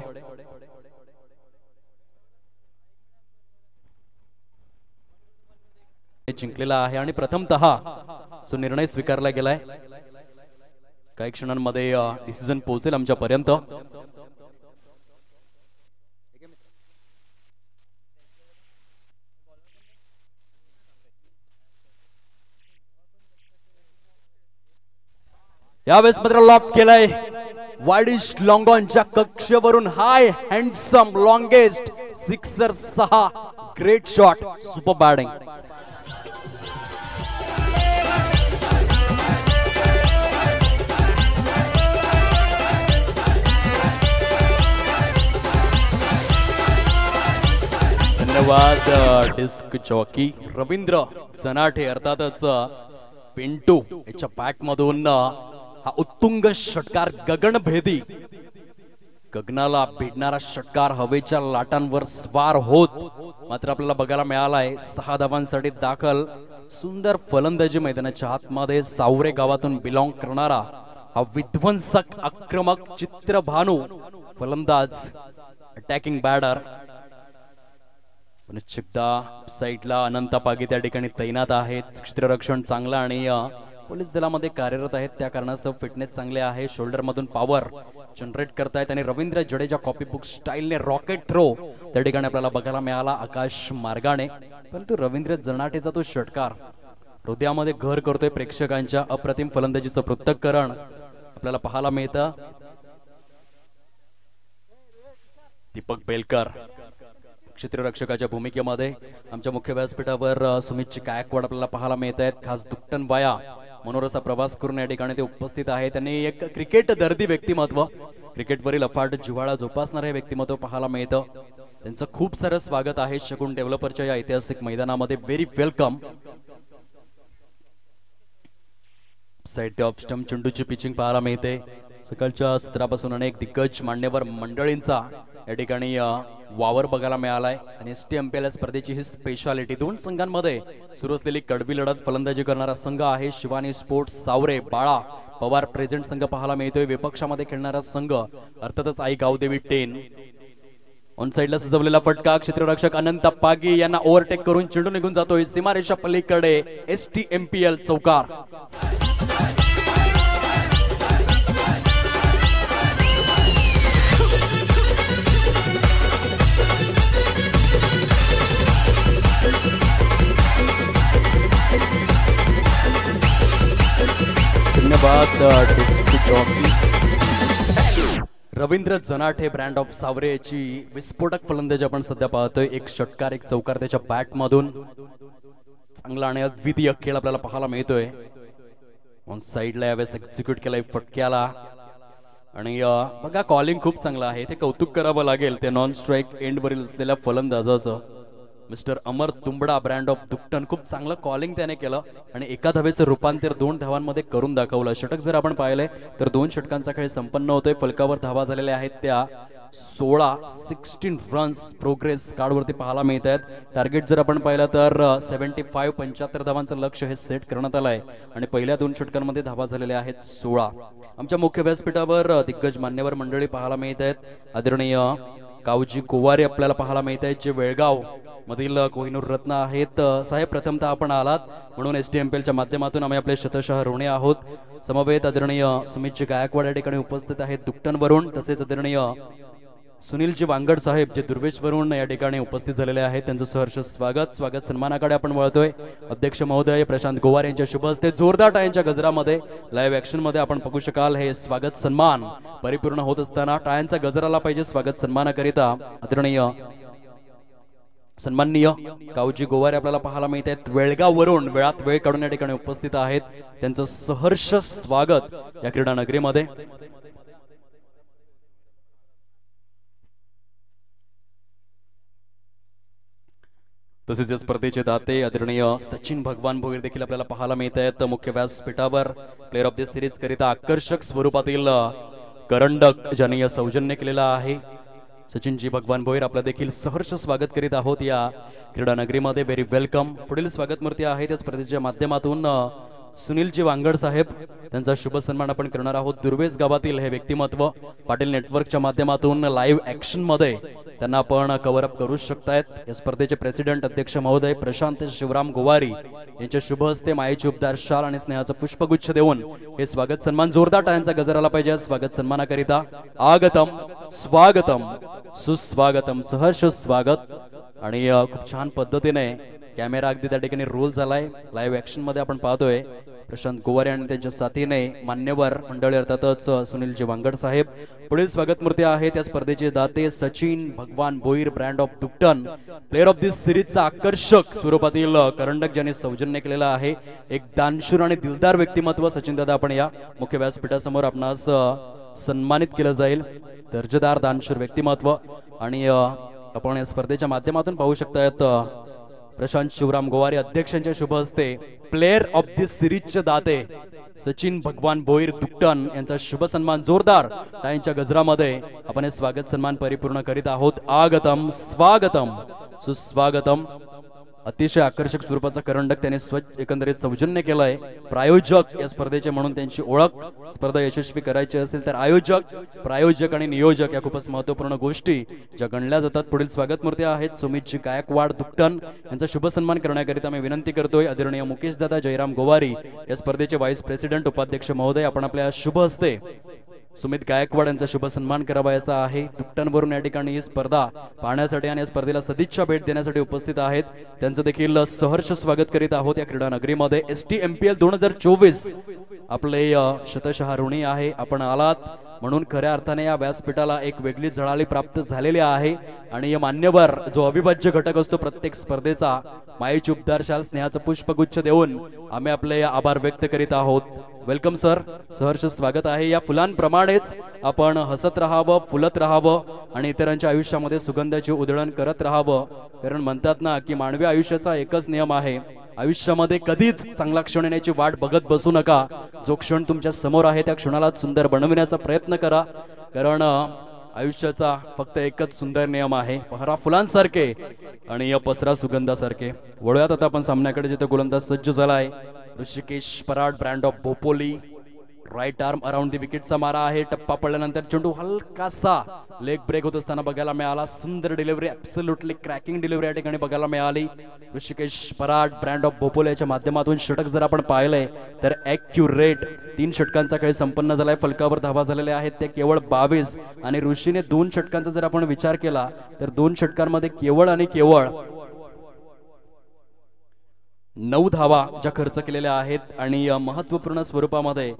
जिंकलेला आहे आणि प्रथमतः जो निर्णय स्वीकारला गेलाय काही क्षणांमध्ये डिसिजन पोहोचेल आमच्यापर्यंत. यावेळेस मात्र लॉफ केलाय वाईडिश लॉंगॉनच्या कक्षेवरून. High handsome longest sixer 6. Great shot, super batting. धन्यवाद डिस्क जॉकी रवींद्र जनाठे. अर्थातच पिंटू याच्या बॅट मधून हा उत्तुंग षटकार गगनभेदी, गगनाला भिडणारा षटकार हवेच्या लाटांवर स्वार होत मात्र आपल्याला बघायला मिळालाय. 6 धावांसाठी दाखल. सुंदर फलंदाजी मैदानाच्या आतमध्ये सावरे गावातून बिलॉंग करणारा हा विध्वंसक आक्रमक चित्रभानू फलंदाज अटॅकिंग बॅटर. निश्चितदा साईडला अनंत पागी त्या ठिकाणी तैनात आहेत. क्षेत्ररक्षण चांगला आणि पोलीस दलामध्ये कार्यरत आहेत, त्या कारणास्तव फिटनेस चांगले आहे. शोल्डर मधून पॉवर जनरेट करतायत आणि रवींद्र जडेजा कॉपी बुक स्टाईलने रॉकेट थ्रो त्या ठिकाणी आपल्याला बघायला मिळाला आकाश मार्गाने. परंतु रवींद्र जनाटेचा तो षटकार हृदयामध्ये घर करतोय प्रेक्षकांच्या. अप्रतिम फलंदाजीचं पृथक्करण आपल्याला पाहायला मिळतं. दीपक बेलकर क्षेत्ररक्षकाच्या भूमिकेमध्ये. आमच्या मुख्य व्यासपीठावर सुमित गायकवाड आपल्याला पाहायला मिळत आहेत. खास दुकटन वाया मनोरचा प्रवास करून या ठिकाणी ते उपस्थित आहेत. त्यांनी एक क्रिकेट दर्दी व्यक्तिमत्व क्रिकेटवरील अफाट जिव्हाळा जोपासणारे व्यक्तिमत्व पाहायला मिळतं. त्यांचं खूप सारं स्वागत आहे शगुन डेव्हलपरच्या या ऐतिहासिक मैदानामध्ये. Very welcome. Side off stump चेंडूची पिचिंग पाहायला मिळते. सकाळच्या सत्रापासून अनेक दिग्गज मान्यवर मंडळींचा या ठिकाणी वावर बघायला मिळालाय आणि STMPL स्पर्धेची ही स्पेशालिटी. दोन संघांमध्ये सुरू असलेली कडवी लढत. फलंदाजी करणारा संघ आहे शिवानी स्पोर्ट्स सावरे. बाळा पवार प्रेझेंट संघ पाहायला मिळतोय. विपक्षामध्ये खेळणारा संघ अर्थातच आई गावदेवी 10. ऑन साइडला सजवलेला फटका. क्षेत्ररक्षक अनंत पागी यांना ओव्हरटेक करून चेंडू निघून जातोय सीमारेषा पलीकडे. STMPL चौकार. धन्यवाद district jockey. Ravindra Janathe brand of Savare याची विस्फोटक फलंदाजी आपण सध्या पाहतोय. एक षटकार एक चौकार त्याच्या बॅट मधून. चांगला आणि अद्वितीय खेळ आपल्याला पाहायला मिळतोय. ऑन साइडला यावेळेस एक्झिक्यूट केलाय फटक्याला आणि बघा कॉलिंग खूप चांगलं आहे. ते कौतुक करावं लागेल ते नॉन स्ट्राईक एंड वरील असलेल्या फलंदाजाचं. Mister Amar Tumbada brand of Dukatan. खूप चांगलं कॉलिंग त्याने केलं आणि एका धावेचं रूपांतर 2 धावांमध्ये करून दाखवलं. षटक जर आपण पाहिले तर 2 षटकांचा खेळ संपन्न होतोय. फलकावर धावा झालेल्या आहेत त्या 16 रन्स प्रोग्रेस कार्डवरती पाहायला मिळत आहेत. टार्गेट जर आपण पाहिलं तर 75 धावांचं लक्ष्य हे सेट करण्यात आलंय आणि पहिल्या 2 षटकांमध्ये धावा झालेल्या आहेत 16. आमच्या मुख्य व्यासपीठावर दिग्गज मान्यवर मंडळी पाहायला मिळत आहेत. आदरणीय कावजी गोवारे आपल्याला पाहायला मिळत आहेत जे वेळगाव मधील कोहिनूर रत्न आहेत. साहेब प्रथमतः आपण आलात म्हणून STMPLच्या माध्यमातून आम्ही आपले शतशः ऋणी आहोत. समवेत आदरणीय सुमितजी गायकवाड या ठिकाणी उपस्थित आहेत दुकटनवरून. तसेच आदरणीय सुनीलजी वांगड साहेब जे दुर्वेशवरून या ठिकाणी उपस्थित झालेले आहेत. त्यांचं सहर्ष स्वागत सन्मानाकडे आपण वळतोय. अध्यक्ष महोदय प्रशांत गोवार यांच्या शुभ हस्ते जोरदार टाळ्यांच्या गजरामध्ये लाईव्ह ऍक्शन मध्ये आपण बघू शकाल. हे स्वागत सन्मान परिपूर्ण होत असताना टाळ्यांचा गजर आला पाहिजे स्वागत सन्मानाकरिता. आदरणीय सन्माननीय कावजी गोवारे आपल्याला पाहायला मिळत आहेत. वेळगाववरून वेळात वेळ काढून या ठिकाणी उपस्थित आहेत. त्यांचं सहर्ष स्वागत या क्रीडा नगरीमध्ये. तसेच या स्पर्धेचे दाते आदरणीय सचिन भगवान भोईर देखील आपल्याला पाहायला मिळत आहेत. मुख्य व्यासपीठावर प्लेअर ऑफ द सिरीज करिता आकर्षक स्वरूपातील करंडक ज्यांनी सौजन्य केलेला आहे. सचिनजी भगवान भोईर आपलं देखील सहर्ष स्वागत करीत आहोत या क्रीडा नगरीमध्ये. Very welcome. पुढील स्वागत मूर्ती आहे त्या स्पर्धेच्या माध्यमातून सुनीलजी वांगड साहेब. त्यांचा शुभ सन्मान आपण करणार आहोत. दुर्वेस गावातील हे व्यक्तिमत्व पाटील नेटवर्कच्या माध्यमातून लाईव्ह ऍक्शन मध्ये त्यांना आपण कव्हर अप करू शकतायत. या स्पर्धेचे प्रेसिडेंट अध्यक्ष महोदय प्रशांत शिवराम गोवारी यांच्या शुभ हस्ते मायेची उपदार शाल आणि स्नेहाचं पुष्पगुच्छ देऊन हे स्वागत सन्मान जोरदार टाळ्यांचा गजर आला पाहिजे. स्वागत सन्मानाकरिता आगतम स्वागतम सुस्वागतम सहर्ष स्वागत. आणि खूप छान पद्धतीने कॅमेरा अगदी त्या ठिकाणी रोल झालाय. लाईव्ह ऍक्शन मध्ये आपण पाहतोय प्रशांत गोवारे आणि त्यांच्या साथीने मान्यवर मंडळी अर्थातच सुनीलजी वांगड साहेब. पुढील स्वागत मूर्ती आहे त्या स्पर्धेचे दाते Sachin Bhagwan Bhoir brand of Dukatan. Player of this सिरीजचा आकर्षक स्वरूपातील करंडक ज्याने सौजन्य केलेला आहे. एक दानशूर आणि दिलदार व्यक्तिमत्व सचिन दादा आपण या मुख्य व्यासपीठासमोर आपणास सन्मानित केलं जाईल. दर्जेदार दानशूर व्यक्तिमत्व आणि आपण या स्पर्धेच्या माध्यमातून पाहू शकतायत प्रशांत शिवराम गोवारी अध्यक्षांच्या शुभ हस्ते प्लेअर ऑफ दिस सिरीजचे दाते सचिन भगवान भोईर दुकटन यांचा शुभ सन्मान जोरदार टाळ्यांच्या गजरामध्ये आपण हे स्वागत सन्मान परिपूर्ण करीत आहोत. आगतम स्वागतम सुस्वागतम. अतिशय आकर्षक स्वरूपाचा करंडक त्याने स्वच्छ एकंदरीत सौजन्य केलाय. प्रायोजक या स्पर्धेचे म्हणून त्यांची ओळख. स्पर्धा यशस्वी करायची असेल तर आयोजक प्रायोजक आणि नियोजक या खूपच महत्वपूर्ण गोष्टी ज्या गणल्या जातात. पुढील स्वागत मूर्ती आहेत सुमितजी गायकवाड दुकटन यांचा शुभ सन्मान करण्याकरिता मी विनंती करतोय. आदरणीय मुकेश दादा जयराम गोवारी या स्पर्धेचे व्हाईस प्रेसिडेंट उपाध्यक्ष महोदय आपण आपल्या शुभ हस्ते सुमित गायकवाड यांचा शुभ सन्मान करावायचा आहे. दुकटनवरून या ठिकाणी ही स्पर्धा पाहण्यासाठी आणि या स्पर्धेला सदिच्छा भेट देण्यासाठी उपस्थित आहेत. त्यांचं देखील सहर्ष स्वागत करीत आहोत या क्रीडा नगरीमध्ये. STMPL 2024 आपले शतशः ऋणी आहे. आपण आलात म्हणून खऱ्या अर्थाने या व्यासपीठाला एक वेगळी झळाळी प्राप्त झालेली आहे आणि या मान्यवर जो अविभाज्य घटक असतो प्रत्येक स्पर्धेचा मायेची उपदार शाल स्नेहाचं पुष्पगुच्छ देऊन आम्ही आपले आभार व्यक्त करीत आहोत. वेलकम सर, सहर्ष स्वागत आहे. या फुलांप्रमाणेच आपण हसत राहावं, फुलत राहावं आणि इतरांच्या आयुष्यामध्ये सुगंधाची उधळण करत राहावं. कारण म्हणतात ना की मानवी आयुष्याचा एकच नियम आहे, आयुष्यामध्ये कधीच चांगला क्षण येण्याची वाट बघत बसू नका. जो क्षण तुमच्या समोर आहे त्या क्षणाला सुंदर बनविण्याचा प्रयत्न करा. कारण आयुष्याचा फक्त एकच सुंदर नियम आहे, पहरा फुलांसारखे आणि या पसरा सुगंधासारखे. वळूयात आता आपण सामन्याकडे, जिथे गोलंदाज सज्ज झालाय. Hrishikesh Parad, brand of Bhopoli. Right arm around the विकेटचा मारा आहे. टप्पा पडल्यानंतर चेंडू हलकासा लेग ब्रेक होत असताना बघायला मिळाला. सुंदर डिलिव्हरी, ऍब्सोल्युटली क्रॅकिंग डिलिव्हरी या ठिकाणी बघायला मिळाली. ऋषिकेश पराड, ब्रँड ऑफ भोपोली याच्या माध्यमातून षटक जर आपण पाहिलंय तर ॲक्युरेट 3 षटकांचा खेळ संपन्न झालाय. फलकावर धावा झालेल्या आहेत ते केवळ 22 आणि ऋषीने 2 षटकांचा जर आपण विचार केला तर 2 षटकांमध्ये केवळ आणि केवळ 9 धावा ज्या खर्च केलेल्या आहेत आणि महत्वपूर्ण स्वरूपामध्ये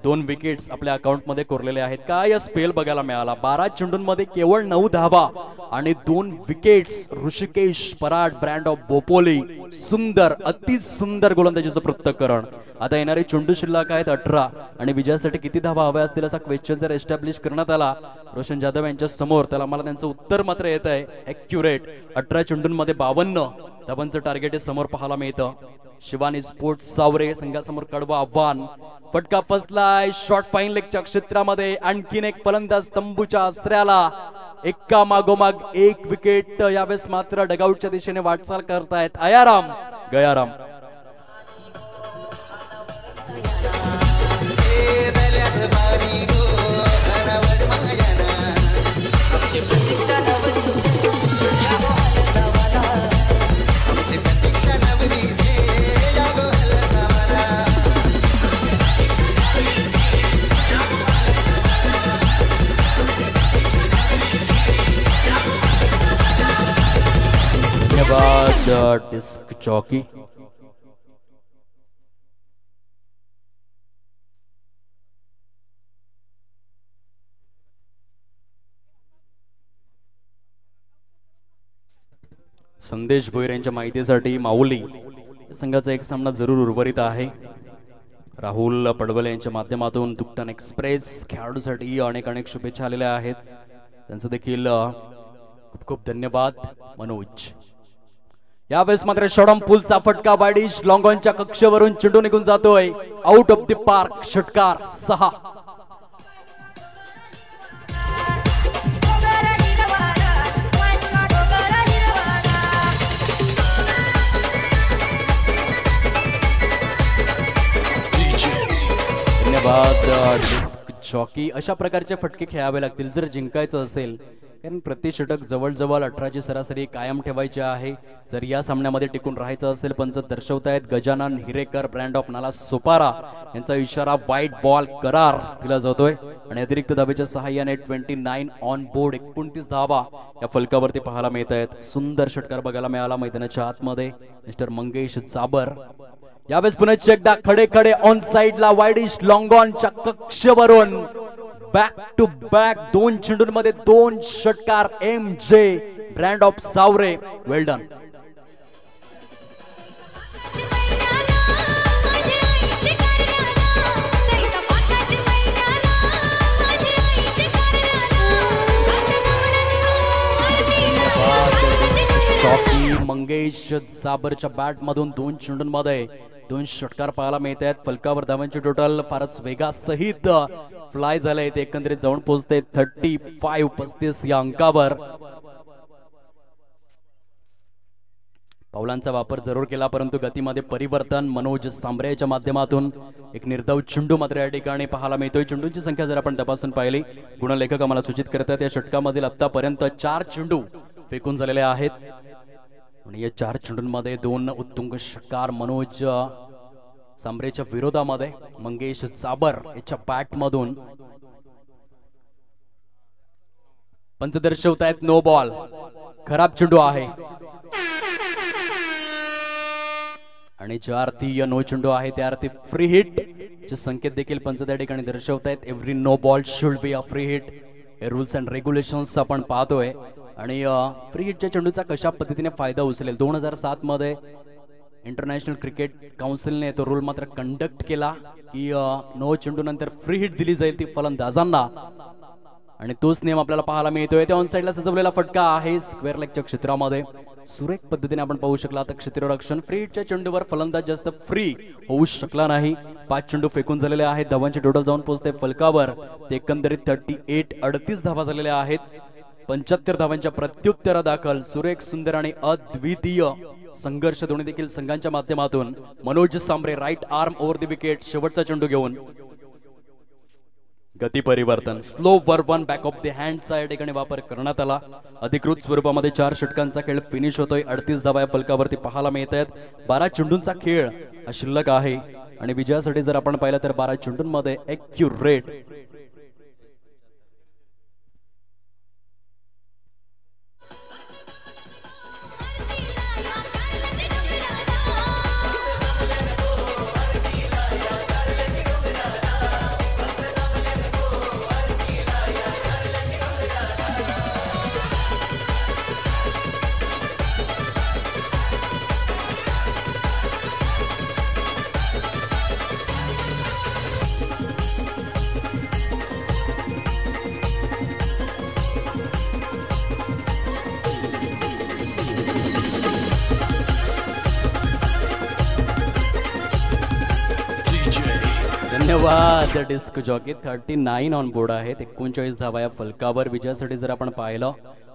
2 विकेट्स आपल्या अकाउंटमध्ये कोरलेले आहेत. काय स्पेल बघायला मिळाला. 12 चेंडूंमध्ये केवळ 9 धावा आणि 2 wickets. Rishikesh Parad, brand of Bhopoli, सुंदर, अति सुंदर गोलंदाजीचं पृथक्करण. आता येणारे चेंडू शिल्लक आहेत 18 आणि विजयासाठी किती धावा हव्या असतील असा क्वेश्चन जर एस्टॅब्लिश करण्यात आला रोशन जाधव यांच्या समोर, तर आम्हाला त्यांचं उत्तर मात्र येत आहे ॲक्युरेट. 18 चेंडूंमध्ये 52 धावांचं टार्गेट हे समोर पाहायला मिळतं. शिवानी स्पोर्ट्स सावरे संघासमोर कडवं आव्हान. फटका फसलाय शॉर्ट फाईन लेगच्या क्षेत्रामध्ये. आणखीन एक फलंदाज तंबूच्या आसऱ्याला. एका मागोमाग एक विकेट. यावेळेस मात्र डगआउटच्या दिशेने वाटचाल करतायत आयाराम गयाराम. धन्यवाद डिस्क चौकी. संदेश भोईर यांच्या माहितीसाठी माऊली संघाचा एक सामना जरूर उर्वरित आहे. राहुल पडवले यांच्या माध्यमातून दुकटन एक्सप्रेस खेळाडूसाठी अनेक अनेक शुभेच्छा आलेल्या आहेत. त्यांचं देखील खूप खूप धन्यवाद. मनोज यावेळेस मात्र शॉर्ट पुलचा फटका वाडीश लॉंगॉनच्या कक्षेवरून चेंडू निघून जातोय आउट ऑफ द पार्क. षटकार 6. धन्यवाद डिस्क चौकी. अशा प्रकारचे फटके खेळावे लागतील जर जिंकायचं असेल, कारण प्रति षटक जवळजवळ 18ची सरासरी कायम ठेवायची आहे. जर या सामन्यामध्ये टिकून राहायचं असेल, पंच दर्शवतायत गजानन हिरेकर, ब्रँड ऑफ नाला सोपारा यांचा इशारा व्हाईट बॉल करार दिला जातोय आणि अतिरिक्त धावेच्या सहाय्याने 29 ऑन बोर्ड 29 धावा या फलकावरती पाहायला मिळत आहेत. सुंदर षटकार बघायला मिळाला मैदानाच्या आतमध्ये. मिस्टर मंगेश चाबर यावेळेस पुन्हा एकदा खडे खडे ऑन साइडला वाईडिश लॉंगॉनच्या कक्षेवरून बॅक टू बॅक 2 चेंडूंमध्ये 2 षटकार. MJ ब्रँड ऑफ सावरे, वेल डन. मंगेश साबरच्या बॅट मधून 2 चेंडूंमध्ये 2 षटकार पाहायला मिळत आहेत. फलकावर धावांची टोटल फारच वेगासहित फ्लाय झाले ते एकंदरीत जाऊन पोहोचते 35 या अंकावर. पावलांचा वापर जरूर केला परंतु गतीमध्ये परिवर्तन. मनोज सांबरेच्या माध्यमातून एक निर्धाव चेंडू मात्र या ठिकाणी पाहायला मिळतोय. चेंडूंची संख्या जर आपण तपासून पाहिली, गुणलेखक आम्हाला सूचित करतात या षटकामधील आतापर्यंत 4 चेंडू फेकून झालेले आहेत आणि या 4 चेंडूंमध्ये 2 उत्तुंग षटकार. मनोज सांबरेच्या विरोधामध्ये मंगेश चाबर याच्या बॅट मधून. पंच दर्शवतायत नो बॉल, खराब चेंडू आहे आणि ज्या अर्थी नो चेंडू आहे त्या अर्थी फ्री हिट. चे संकेत देखील पंच त्या ठिकाणी दर्शवतायत. Every no ball should be a free hit. हे रूल्स अँड रेग्युलेशन्स आपण पाहतोय. आणि फ्री हिटच्या चेंडूचा कशा पद्धतीने फायदा उचलेल. 2007 मध्ये इंटरनॅशनल क्रिकेट काउन्सिलने तो रूल मात्र कंडक्ट केला की नो चेंडू नंतर फ्री हिट दिली जाईल ती फलंदाजांना. आणि तोच नियम आपल्याला पाहायला मिळतोय. त्या ऑन साइडला सजवलेला फटका आहे स्क्वेअर लेगच्या क्षेत्रामध्ये. सुरेख पद्धतीने आपण पाहू शकला. आता क्षेत्ररक्षण फ्री हिटच्या चेंडूवर फलंदाज जास्त फ्री होऊ शकला नाही. 5 चेंडू फेकून झालेले आहेत. धावांचे टोटल जाऊन पोहोचते फलकावर. ते एकंदरीत 38 धावा झालेल्या आहेत. 75 धावांच्या प्रत्युत्तर दाखल सुरेख सुंदर आणि अद्वितीय संघर्ष दोन्ही देखील संघांच्या माध्यमातून. Manoj Sambare right arm over the wicket. शेवटचा चेंडू घेऊन गती परिवर्तन slower one back of the हँडचा या ठिकाणी वापर करण्यात आला. अधिकृत स्वरूपामध्ये 4 षटकांचा खेळ फिनिश होतोय. 38 धावा या फलकावरती पाहायला मिळत आहेत. 12 चेंडूंचा खेळ हा शिल्लक आहे. आणि विजयासाठी जर आपण पाहिलं तर 12 चेंडूंमध्ये ॲक्युरेट धन्यवाद डिस्क जॉकी. 39 ऑन बोर्ड आहेत. 39 धावा या फलकावर. विजयासाठी जर आपण पाहिलं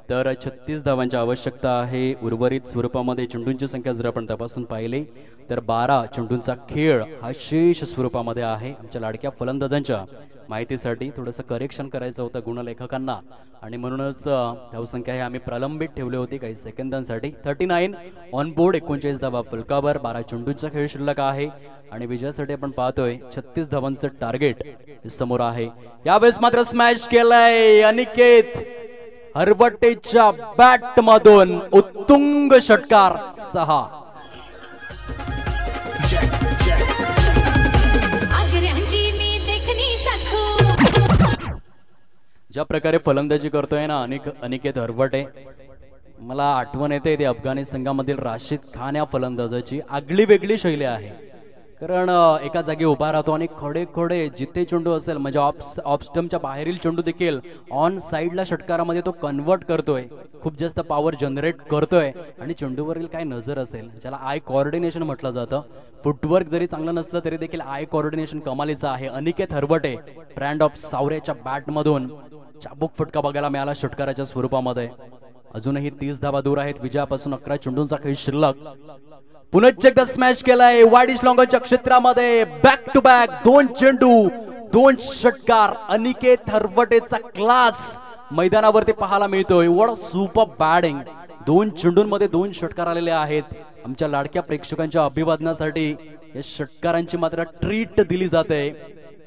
तर 36 धावांची आवश्यकता आहे. उर्वरित स्वरूपामध्ये चेंडूंची संख्या जर आपण तपासून पाहिली तर 12 चेंडूंचा खेळ हा शेष स्वरूपामध्ये आहे. आमच्या लाडक्या फलंदाजांच्या माहितीसाठी थोडंसं करेक्शन करायचं होतं गुणलेखकांना आणि म्हणूनच धावसंख्या हे आम्ही प्रलंबित ठेवली होती काही सेकंदांसाठी. 39 ऑन बोर्ड. 39 धावा फलकावर. 12 चेंडूंचा खेळ शिल्लक आहे. आणि विजयासाठी आपण पाहतोय 36 धावांचं टार्गेट समोर आहे. यावेळेस मात्र स्मॅश केलंय अनिकेत हरवटेच्या बॅट मधून. उत्तुंग षटकार 6. ज्या प्रकारे फलंदाजी करतोय ना अनिकेत हरवटे, मला आठवण येते ते अफगाणिस्तान संघामधील राशिद खान या फलंदाजाची. आगळी वेगळी शैली आहे. कारण एका जागी उभा राहतो आणि खडे खडे जिथे चेंडू असेल म्हणजे ऑफ स्टंपच्या बाहेरील चेंडू देखील ऑन साइडला षटकारामध्ये तो कन्वर्ट करतोय. खूप जास्त पॉवर जनरेट करतोय. आणि चेंडूवरील काय नजर असेल ज्याला आय कोऑर्डिनेशन म्हटलं जातं. फुटवर्क जरी चांगलं नसलं तरी देखील आय कोऑर्डिनेशन कमालीचं आहे. अनिकेत हरवटे ब्रँड ऑफ सावरेच्या बॅट मधून चाबूक फटका बघायला मिळाला षटकाराच्या स्वरूपामध्ये. अजूनही 30 धावा दूर आहेत विजयापासून. 11 चेंडूंचा खेळ शिल्लक. पुन्हा एकदा स्मॅश केलाय वाईडिश लॉंगच्या क्षेत्रामध्ये. बॅक टू बॅक 2 चेंडू 2 षटकार. अनिकेत हरवटेचा क्लास मैदानावरती पाहायला मिळतोय. What a super batting. 2 चेंडूंमध्ये 2 षटकार आलेले आहेत. आमच्या लाडक्या प्रेक्षकांच्या अभिवादनासाठी या षटकारांची मात्र ट्रीट दिली जाते.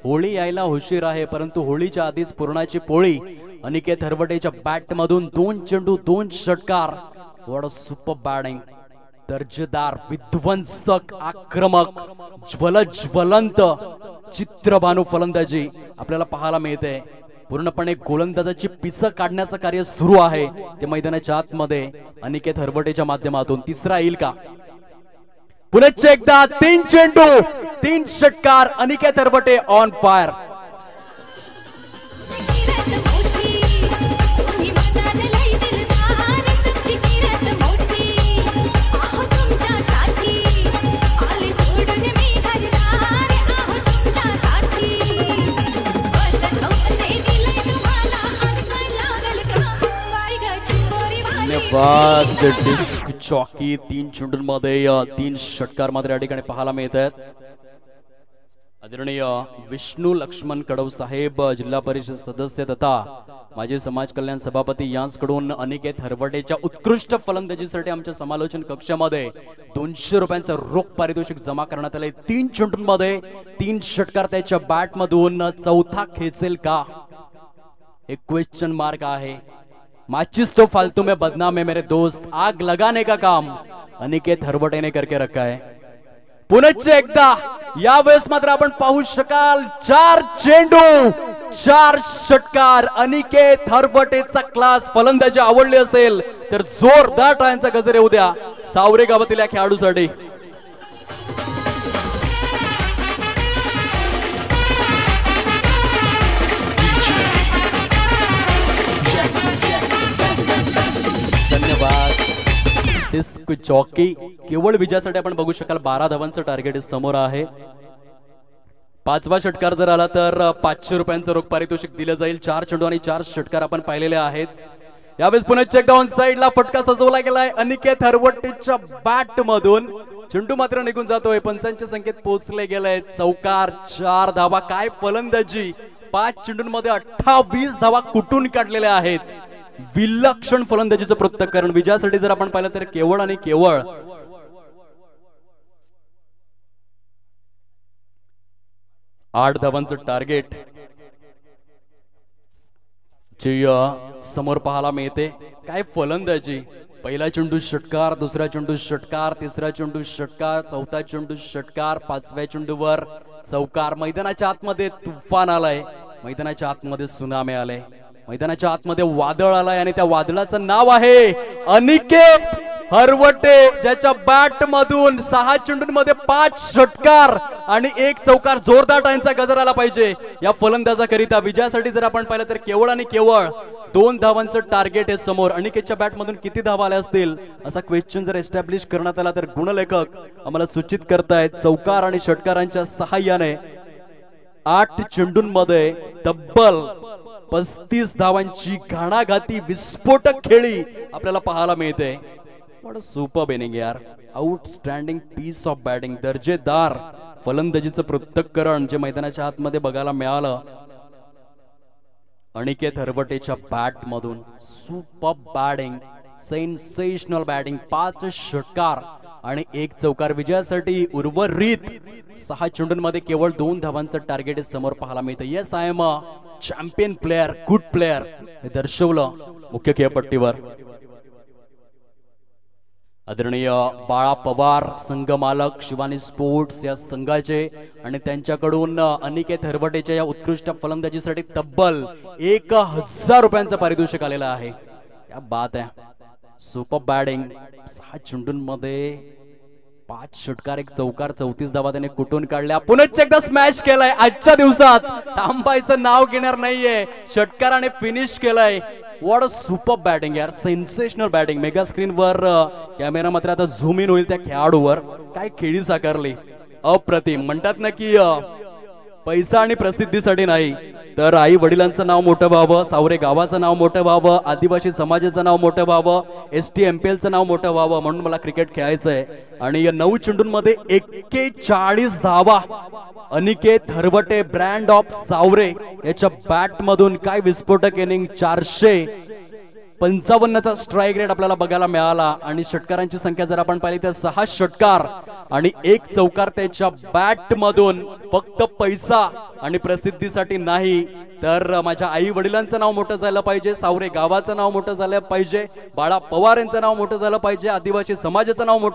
होळी यायला उशीर आहे परंतु होळीच्या आधीच पूर्णाची पोळी. अनिकेत हरवटेच्या बॅट मधून 2 चेंडू 2 षटकार. What a super batting. दर्जेदार विध्वंसक आक्रमक ज्वलंत चित्रभानू फलंदाजी आपल्याला पाहायला मिळते. पूर्णपणे गोलंदाजाची पिसं काढण्याचं कार्य सुरू आहे ते मैदानाच्या आतमध्ये अनिकेत हरवटेच्या माध्यमातून. तिसरा येईल का. पुन्हा एकदा 3 चेंडू 3 षटकार. Aniket Harvate on fire. Disc jockey 3 चेंडूंमध्ये 3 षटकार मात्र या ठिकाणी पाहायला मिळत आहेत. आदरणीय विष्णू लक्ष्मण कडव साहेब जिल्हा परिषद सदस्य तथा माजी समाज कल्याण सभापती यांच्याकडून अनिकेत हरवटेच्या उत्कृष्ट फलंदाजीसाठी आमच्या समालोचन कक्षामध्ये 200 रुपयांचं रोख पारितोषिक जमा करण्यात आले. 3 चेंडूंमध्ये 3 षटकार त्याच्या बॅट मधून. चौथा खेचेल का एक क्वेश्चन मार्क आहे. माचिस तो फालतू में बदनाम है मेरे दोस्त. आग लगाने का काम अनिकेत हरवटे ने करके रखा है. पुनश्च एकदा यावेळेस मात्र आपण पाहू शकाल 4 चेंडू 4 षटकार. अनिकेत हरवटेचा क्लास फलंदाजी आवडली असेल तर जोरदार टाळ्यांचा गजर येऊ द्या सावरे गावातील या खेळाडूसाठी. धन्यवाद. डिस्क चौकी केवळ विजयासाठी आपण बघू शकाल 12 धावांचं टार्गेट समोर आहे. 5वा षटकार जर आला तर 500 रुपयांचं रोख पारितोषिक दिलं जाईल. 4 चेंडू आणि 4 षटकार आपण पाहिलेले आहेत. यावेळेस पुन्हा चेक डाऊन साइडला फटका सजवला गेलाय अनिकेत हरवटेच्या बॅट मधून. चेंडू मात्र निघून जातोय. पंचांच्या संख्येत पोहोचले गेले. चौकार 4 धावा. काय फलंदाजी. 5 चेंडूंमध्ये 28 धावा कुठून काढलेल्या आहेत. विलक्षण फलंदाजीचं पृथक्करण. विजयासाठी जर आपण पाहिलं तर केवळ आणि केवळ 8 धावांचं टार्गेट समोर पाहायला मिळते. काय फलंदाजी. पहिला चेंडू षटकार, दुसरा चेंडू षटकार, तिसरा चेंडू षटकार, चौथा चेंडू षटकार, 5व्या चेंडूवर चौकार. मैदानाच्या आतमध्ये तुफान आलाय. मैदानाच्या आतमध्ये सुनामी आले. मैदानाच्या आतमध्ये वादळ आलाय आणि त्या वादळाचं नाव आहे अनिकेत हरवटे, ज्याच्या बॅट मधून 6 चेंडूंमध्ये 5 षटकार आणि 1 चौकार. जोरदार टाळ्यांचा गजर आला पाहिजे या फलंदाजाकरिता. विजयासाठी जर आपण पाहिलं तर केवळ आणि केवळ 2 धावांचं टार्गेट आहे समोर. अनिकेतच्या बॅट मधून किती धावा आल्या असतील असा क्वेश्चन जर एस्टॅब्लिश करण्यात आला तर गुणलेखक आम्हाला सूचित करतायत चौकार आणि षटकारांच्या सहाय्याने 8 चेंडूंमध्ये तब्बल 35 धावांची घाणाघाती विस्फोटक खेळी आपल्याला पाहायला मिळते. व्हॉट अ सुपर इनिंग यार. Outstanding piece of batting. दर्जेदार फलंदाजीचं पृथक्करण जे मैदानाच्या आतमध्ये बघायला मिळालं अनिकेत हरवटेच्या बॅट मधून. Super batting, sensational batting. 5 षटकार आणि 1 चौकार. विजयासाठी उर्वरित 6 चेंडूंमध्ये केवळ 2 धावांचं टार्गेट समोर पाहायला मिळतं. Yes I am a champion player, good player हे दर्शवलं मुख्य खेळपट्टीवर. आदरणीय बाळा पवार संघ मालक शिवानी स्पोर्ट्स या संघाचे आणि त्यांच्याकडून अनिकेत हरवटेच्या या उत्कृष्ट फलंदाजीसाठी तब्बल 1000 रुपयांचं पारितोषिक आलेलं आहे. या बात आहे. Super batting. 6 चेंडूंमध्ये 5 षटकार 1 चौकार. 34 धावा त्याने कुठून काढल्या. पुन्हा एकदा स्मॅश केलाय. आजच्या दिवसात थांबायचं नाव घेणार नाहीये. षटकाराने फिनिश केलाय. व्हॉट अ सुपर बॅटिंग यार. Sensational batting. मेगा स्क्रीनवर कॅमेरा मात्र आता झूम इन होईल त्या खेळाडूवर. काय खेळी साकारली. अप्रतिम. म्हणतात ना की पैसा आणि प्रसिद्धीसाठी नाही तर आई वडिलांचं नाव मोठं व्हावं, सावरे गावाचं नाव मोठं व्हावं, आदिवासी समाजाचं नाव मोठं व्हावं, STMPLचं नाव मोठं व्हावं म्हणून मला क्रिकेट खेळायचंय. आणि या 9 चेंडूंमध्ये 41 धावा. अनिकेत हरवटे ब्रँड ऑफ सावरे याच्या बॅट मधून काय विस्फोटक इनिंग. 455चा स्ट्राईक रेट आपल्याला बघायला मिळाला. आणि षटकारांची संख्या जर आपण पाहिली तर 6 षटकार आणि 1 चौकार त्याच्या बॅट मधून. फक्त पैसा आणि प्रसिद्धीसाठी नाही तर माझ्या आई वडिलांचं नाव मोठं झालं पाहिजे, सावरे गावाचं नाव मोठं झालं पाहिजे, बाळा पवार यांचं नाव मोठं झालं पाहिजे, आदिवासी समाजाचं नाव मोठं